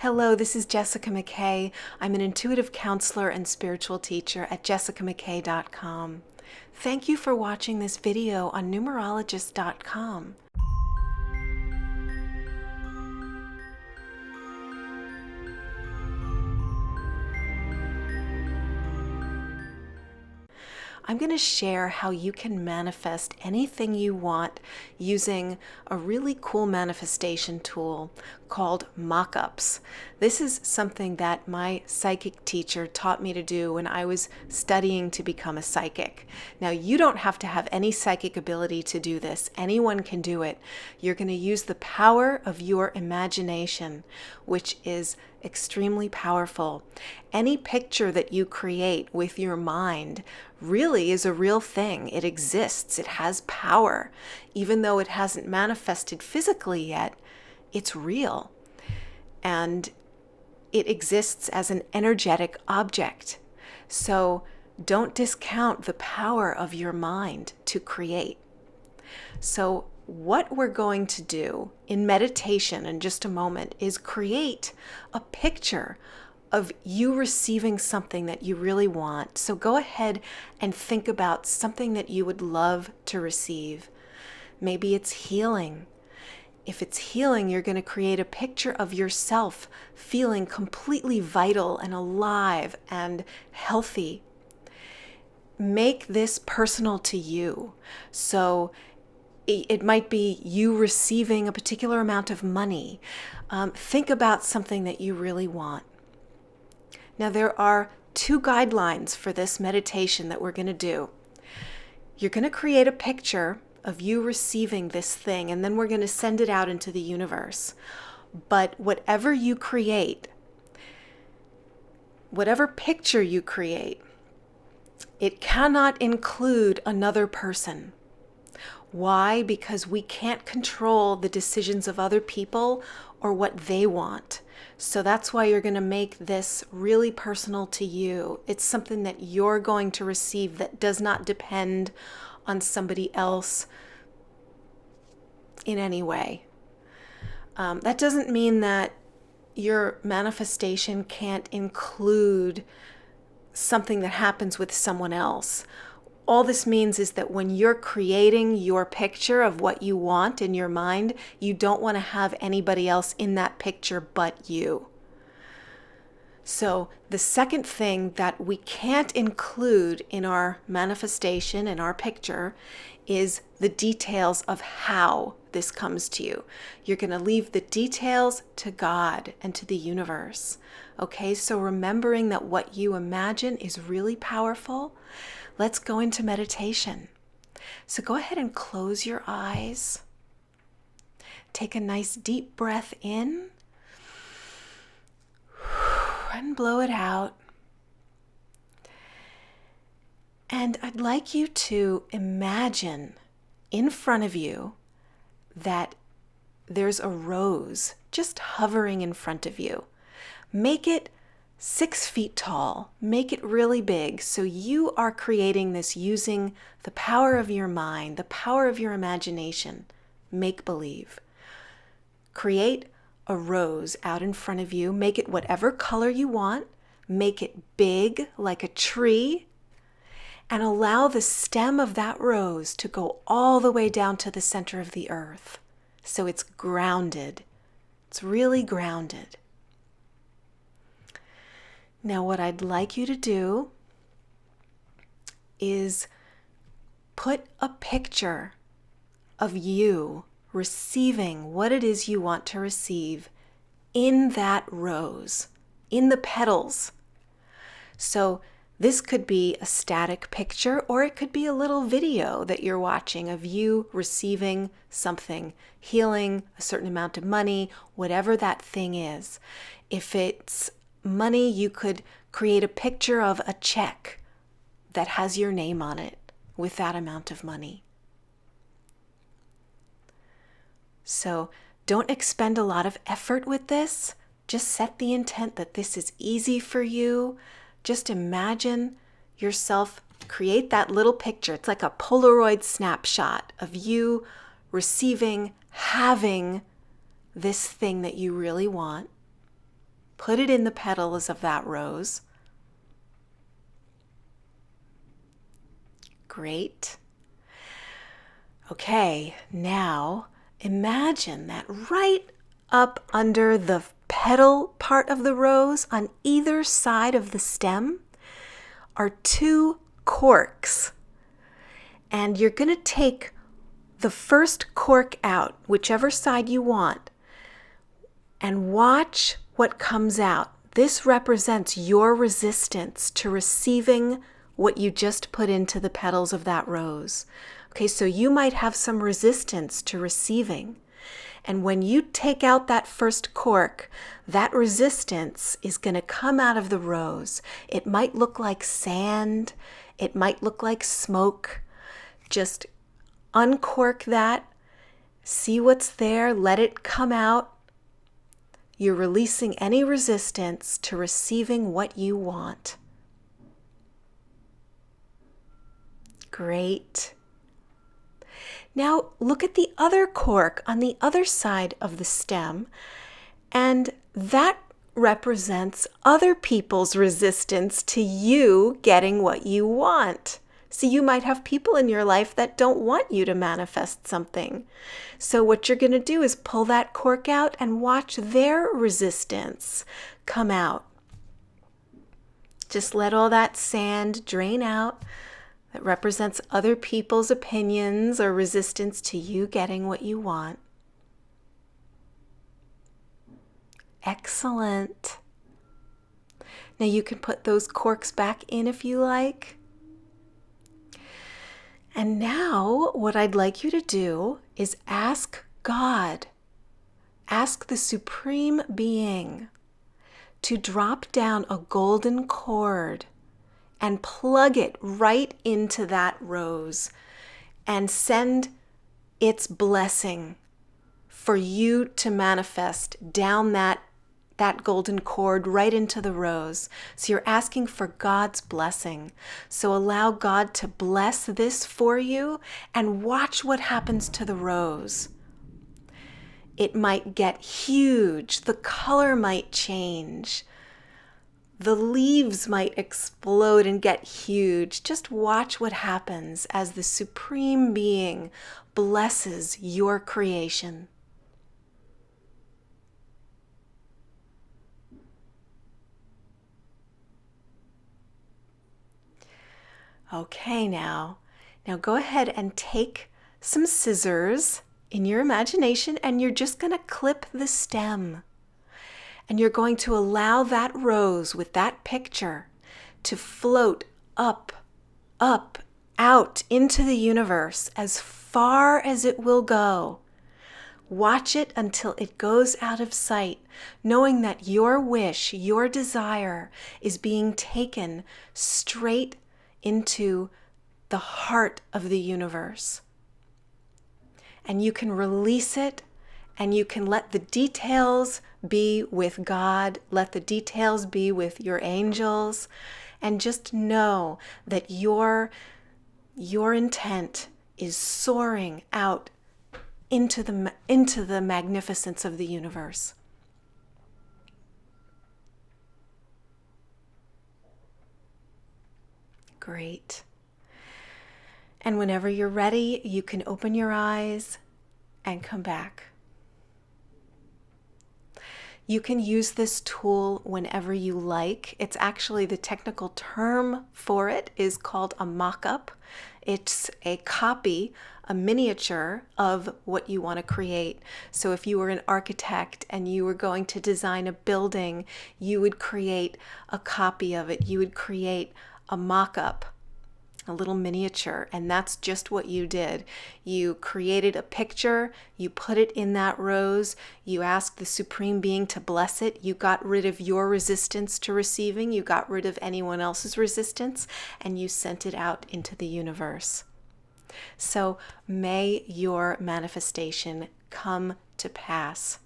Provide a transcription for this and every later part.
Hello, this is Jessica McKay. I'm an intuitive counselor and spiritual teacher at jessicamckay.com. Thank you for watching this video on numerologist.com. I'm going to share how you can manifest anything you want using a really cool manifestation tool called mock-ups. This is something that my psychic teacher taught me to do when I was studying to become a psychic. Now, you don't have to have any psychic ability to do this. Anyone can do it. You're going to use the power of your imagination, which is extremely powerful. Any picture that you create with your mind really is a real thing. It exists. It has power. Even though it hasn't manifested physically yet, it's real. And it exists as an energetic object. So don't discount the power of your mind to create. So what we're going to do in meditation in just a moment is create a picture of you receiving something that you really want. So go ahead and think about something that you would love to receive. Maybe it's healing. If it's healing, you're going to create a picture of yourself feeling completely vital and alive and healthy. Make this personal to you. So it might be you receiving a particular amount of money. Think about something that you really want. Now, there are 2 guidelines for this meditation that we're going to do. You're going to create a picture of you receiving this thing, and then we're going to send it out into the universe. But whatever you create, whatever picture you create, it cannot include another person. Why? Because we can't control the decisions of other people or what they want. So that's why you're going to make this really personal to you. It's something that you're going to receive that does not depend on somebody else in any way. That doesn't mean that your manifestation can't include something that happens with someone else. All this means is that when you're creating your picture of what you want in your mind, you don't want to have anybody else in that picture but you. So the second thing that we can't include in our manifestation, in our picture, is the details of how this comes to you. You're going to leave the details to God and to the universe. Okay, so remembering that what you imagine is really powerful. Let's go into meditation. So go ahead and close your eyes. Take a nice deep breath in and blow it out. And I'd like you to imagine in front of you that there's a rose just hovering in front of you. Make it 6 feet tall. Make it really big. So you are creating this using the power of your mind, the power of your imagination. Make believe. Create a rose out in front of you. Make it whatever color you want. Make it big like a tree. And allow the stem of that rose to go all the way down to the center of the earth. So it's grounded. It's really grounded. Now, what I'd like you to do is put a picture of you receiving what it is you want to receive in that rose, in the petals. So this could be a static picture, or it could be a little video that you're watching of you receiving something, healing, a certain amount of money, whatever that thing is. If it's money, you could create a picture of a check that has your name on it with that amount of money. So don't expend a lot of effort with this. Just set the intent that this is easy for you. Just imagine yourself create that little picture. It's like a Polaroid snapshot of you receiving, having this thing that you really want. Put it in the petals of that rose. Great. Okay, now imagine that right up under the petal part of the rose on either side of the stem are two corks. And you're going to take the first cork out, whichever side you want, and watch what comes out. This represents your resistance to receiving what you just put into the petals of that rose. Okay, so you might have some resistance to receiving. And when you take out that first cork, that resistance is going to come out of the rose. It might look like sand. It might look like smoke. Just uncork that. See what's there. Let it come out. You're releasing any resistance to receiving what you want. Great. Now look at the other cork on the other side of the stem, and that represents other people's resistance to you getting what you want. So you might have people in your life that don't want you to manifest something. So what you're going to do is pull that cork out and watch their resistance come out. Just let all that sand drain out. That represents other people's opinions or resistance to you getting what you want. Excellent. Now you can put those corks back in if you like. And now what I'd like you to do is ask God, ask the Supreme Being to drop down a golden cord and plug it right into that rose and send its blessing for you to manifest down that golden cord right into the rose. So you're asking for God's blessing. So allow God to bless this for you and watch what happens to the rose. It might get huge. The color might change. The leaves might explode and get huge. Just watch what happens as the Supreme Being blesses your creation. Okay, now go ahead and take some scissors in your imagination and you're just going to clip the stem. And you're going to allow that rose with that picture to float up, up, out into the universe as far as it will go. Watch it until it goes out of sight, knowing that your wish, your desire is being taken straight into the heart of the universe. And you can release it, and you can let the details be with God, let the details be with your angels, and just know that your intent is soaring out into the magnificence of the universe. Great. And whenever you're ready, you can open your eyes and come back. You can use this tool whenever you like. It's actually, the technical term for it is called a mock-up. It's a copy, a miniature of what you want to create. So if you were an architect and you were going to design a building, you would create a copy of it. You would create a mock-up, a little miniature, and that's just what you did. You created a picture, you put it in that rose, you asked the Supreme Being to bless it, you got rid of your resistance to receiving, you got rid of anyone else's resistance, and you sent it out into the universe. So may your manifestation come to pass.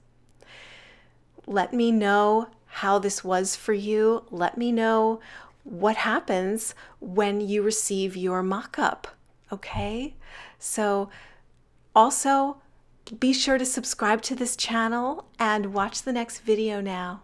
Let me know how this was for you. Let me know what happens when you receive your mock-up, okay? So also be sure to subscribe to this channel and watch the next video now.